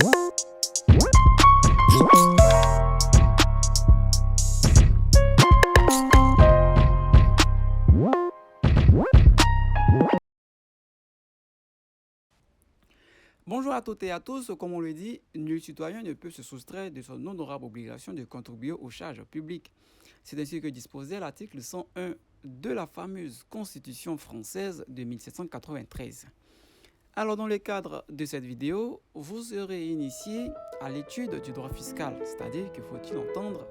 Bonjour à toutes et à tous. Comme on le dit, nul citoyen ne peut se soustraire de son honorable obligation de contribuer aux charges publiques. C'est ainsi que disposait l'article 101 de la fameuse Constitution française de 1793. Alors, dans le cadre de cette vidéo, vous serez initié à l'étude du droit fiscal, c'est-à-dire que faut-il entendre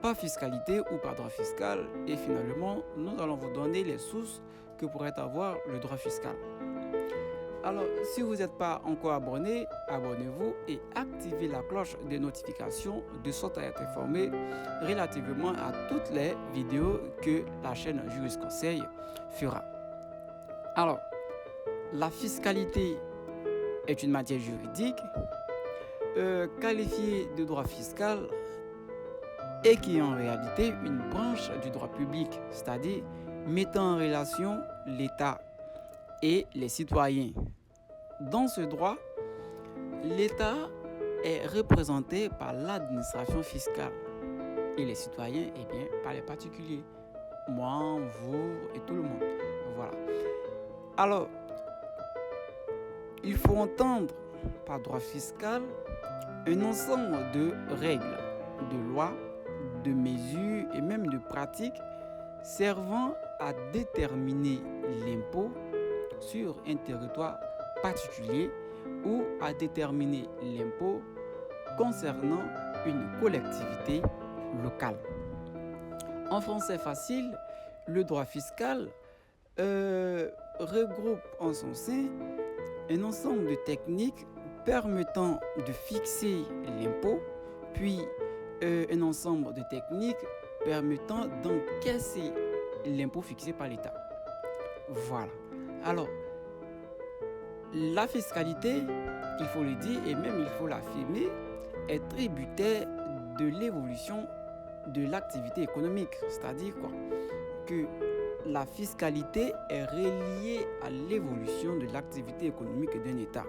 par fiscalité ou par droit fiscal, et finalement, nous allons vous donner les sources que pourrait avoir le droit fiscal. Alors, si vous n'êtes pas encore abonné, abonnez-vous et activez la cloche de notification de sorte à être informé relativement à toutes les vidéos que la chaîne Jurisconseil fera. Alors, la fiscalité est une matière juridique qualifiée de droit fiscal et qui est en réalité une branche du droit public, c'est-à-dire mettant en relation l'État et les citoyens. Dans ce droit, l'État est représenté par l'administration fiscale et les citoyens, par les particuliers, moi, vous et tout le monde. Voilà. Alors, il faut entendre par droit fiscal un ensemble de règles, de lois, de mesures et même de pratiques servant à déterminer l'impôt sur un territoire particulier ou à déterminer l'impôt concernant une collectivité locale. En français facile, le droit fiscal regroupe en son sein un ensemble de techniques permettant de fixer l'impôt, puis un ensemble de techniques permettant d'encaisser l'impôt fixé par l'État. Voilà. Alors, la fiscalité, il faut le dire et même il faut l'affirmer, est tributaire de l'évolution de l'activité économique. C'est-à-dire quoi? Que la fiscalité est reliée à l'évolution de l'activité économique d'un État.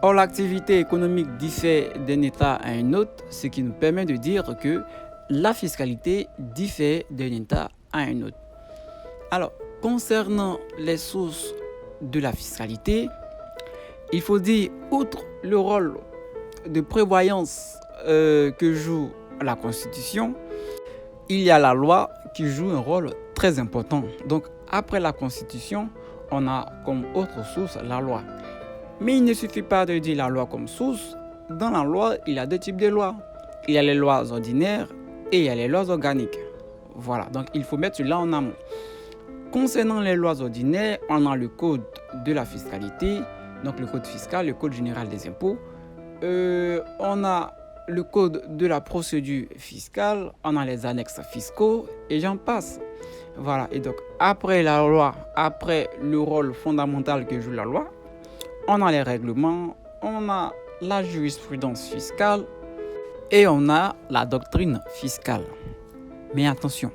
Or, l'activité économique diffère d'un État à un autre, ce qui nous permet de dire que la fiscalité diffère d'un État à un autre. Alors, concernant les sources de la fiscalité, il faut dire, outre le rôle de prévoyance que joue la Constitution, il y a la loi qui joue un rôle très important. Donc, après la Constitution, on a comme autre source la loi. Mais il ne suffit pas de dire la loi comme source. Dans la loi, il y a deux types de lois. Il y a les lois ordinaires et il y a les lois organiques. Voilà, donc il faut mettre cela en amont. Concernant les lois ordinaires, on a le code de la fiscalité, donc le code fiscal, le code général des impôts. On a le code de la procédure fiscale, on a les annexes fiscaux et j'en passe. Voilà, et donc après la loi, après le rôle fondamental que joue la loi, on a les règlements, on a la jurisprudence fiscale et on a la doctrine fiscale. Mais attention,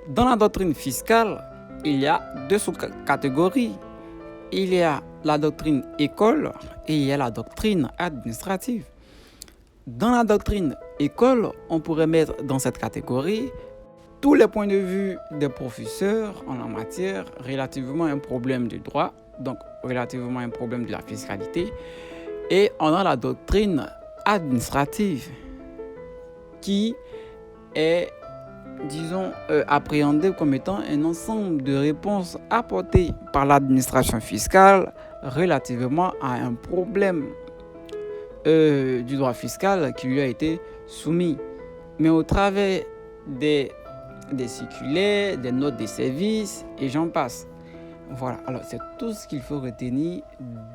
dans la doctrine fiscale, il y a deux sous-catégories. Il y a la doctrine école et il y a la doctrine administrative. Dans la doctrine école, on pourrait mettre dans cette catégorie tous les points de vue des professeurs en la matière relativement à un problème de droit, donc relativement à un problème de la fiscalité. Et on a la doctrine administrative qui est, disons, appréhendée comme étant un ensemble de réponses apportées par l'administration fiscale relativement à un problème du droit fiscal qui lui a été soumis. Mais au travers des circulaires, des notes de service et j'en passe. Voilà, alors c'est tout ce qu'il faut retenir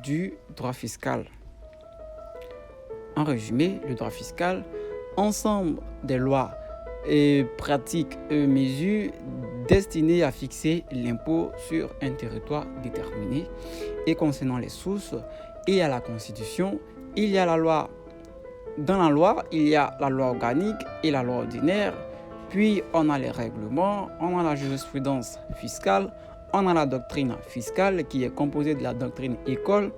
du droit fiscal. En résumé, le droit fiscal, ensemble des lois et pratiques et mesures destinées à fixer l'impôt sur un territoire déterminé. Et concernant les sources, il y a la Constitution, il y a la loi. Dans la loi, il y a la loi organique et la loi ordinaire. Puis on a les règlements, on a la jurisprudence fiscale, on a la doctrine fiscale qui est composée de la doctrine école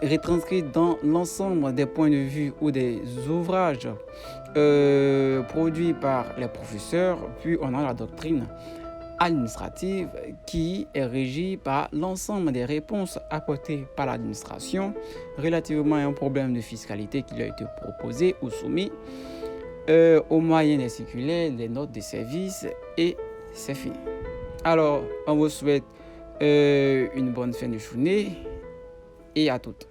retranscrite dans l'ensemble des points de vue ou des ouvrages produits par les professeurs. Puis on a la doctrine administrative qui est régie par l'ensemble des réponses apportées par l'administration relativement à un problème de fiscalité qui lui a été proposé ou soumis au moyen des circulaires, des notes de service, et c'est fini. Alors, on vous souhaite une bonne fin de journée et à toutes.